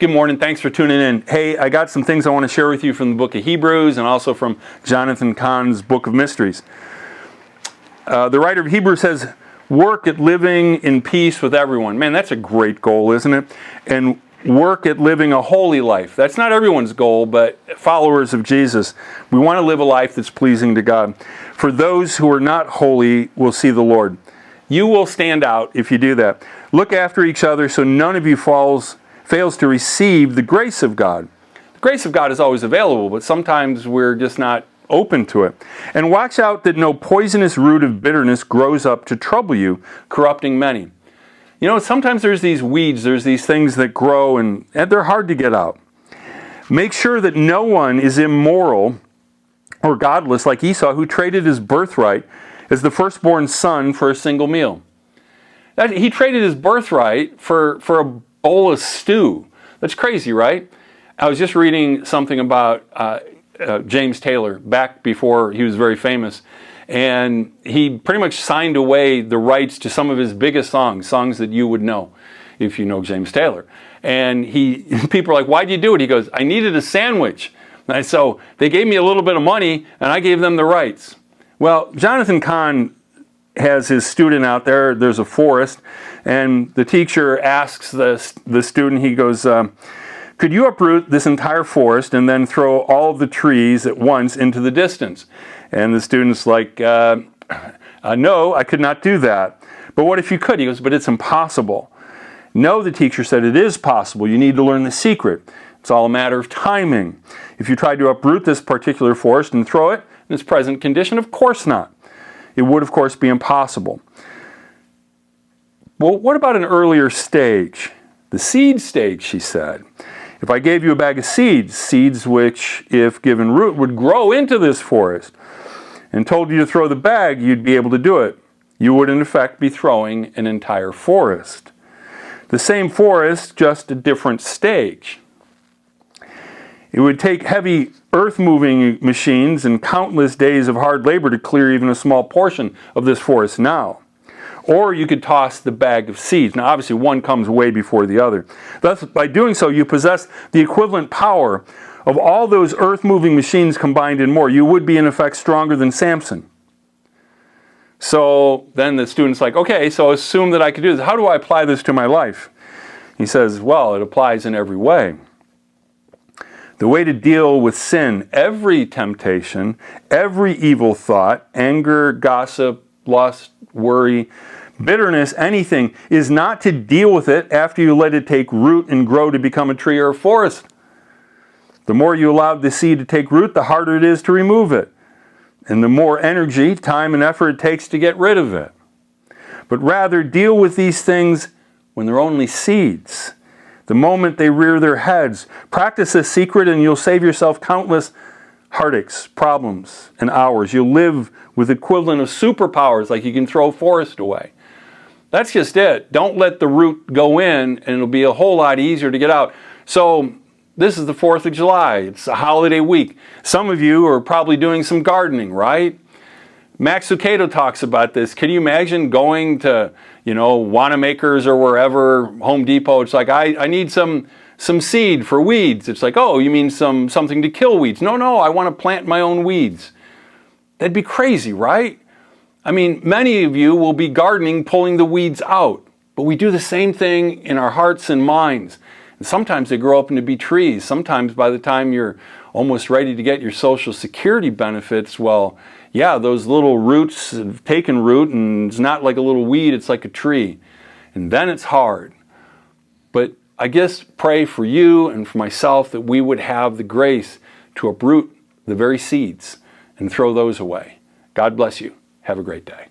Good morning. Thanks for tuning in. Hey, I got some things I want to share with you from the book of Hebrews and also from Jonathan Cahn's Book of Mysteries. The writer of Hebrews says, work at living in peace with everyone. Man, that's a great goal, isn't it? And work at living a holy life. That's not everyone's goal, but followers of Jesus, we want to live a life that's pleasing to God. For those who are not holy will see the Lord. You will stand out if you do that. Look after each other so none of you fails to receive the grace of God. The grace of God is always available, but sometimes we're just not open to it. And watch out that no poisonous root of bitterness grows up to trouble you, corrupting many. You know, sometimes there's these weeds, there's these things that grow, and they're hard to get out. Make sure that no one is immoral or godless like Esau, who traded his birthright as the firstborn son for a single meal. He traded his birthright for a bowl of stew. That's crazy, right? I was just reading something about James Taylor back before he was very famous, and he pretty much signed away the rights to some of his biggest songs that you would know if you know James Taylor. And people are like, why'd you do it? He goes, I needed a sandwich. And so they gave me a little bit of money and I gave them the rights. Well, Jonathan Cahn has his student out there. There's a forest, and the teacher asks the student, he goes, could you uproot this entire forest and then throw all of the trees at once into the distance? And the student's like, no, I could not do that. But what if you could? He goes, but it's impossible. No, the teacher said, it is possible. You need to learn the secret. It's all a matter of timing. If you tried to uproot this particular forest and throw it in its present condition, of course not. It would, of course, be impossible. Well, what about an earlier stage? The seed stage, she said. If I gave you a bag of seeds which, if given root, would grow into this forest, and told you to throw the bag, you'd be able to do it. You would, in effect, be throwing an entire forest. The same forest, just a different stage. It would take heavy earth-moving machines and countless days of hard labor to clear even a small portion of this forest now. Or you could toss the bag of seeds. Now, obviously, one comes way before the other. Thus, by doing so, you possess the equivalent power of all those earth-moving machines combined and more. You would be, in effect, stronger than Samson. So then the student's like, okay, so assume that I could do this. How do I apply this to my life? He says, well, it applies in every way. The way to deal with sin, every temptation, every evil thought, anger, gossip, lust, worry, bitterness, anything, is not to deal with it after you let it take root and grow to become a tree or a forest. The more you allow the seed to take root, the harder it is to remove it. And the more energy, time, and effort it takes to get rid of it. But rather, deal with these things when they're only seeds. The moment they rear their heads. Practice this secret and you'll save yourself countless heartaches, problems, and hours. You'll live with equivalent of superpowers, like you can throw a forest away. That's just it. Don't let the root go in and it'll be a whole lot easier to get out. So this is the 4th of July. It's a holiday week. Some of you are probably doing some gardening, right? Max Lucado talks about this. Can you imagine going to, Wanamaker's or wherever, Home Depot? It's like, I need some seed for weeds. It's like, oh, you mean something to kill weeds? No, I want to plant my own weeds. That'd be crazy, right? I mean, many of you will be gardening, pulling the weeds out. But we do the same thing in our hearts and minds. And sometimes they grow up into be trees. Sometimes by the time you're almost ready to get your Social Security benefits, well, yeah, those little roots have taken root, and it's not like a little weed, it's like a tree. And then it's hard. But I guess pray for you and for myself that we would have the grace to uproot the very seeds and throw those away. God bless you. Have a great day.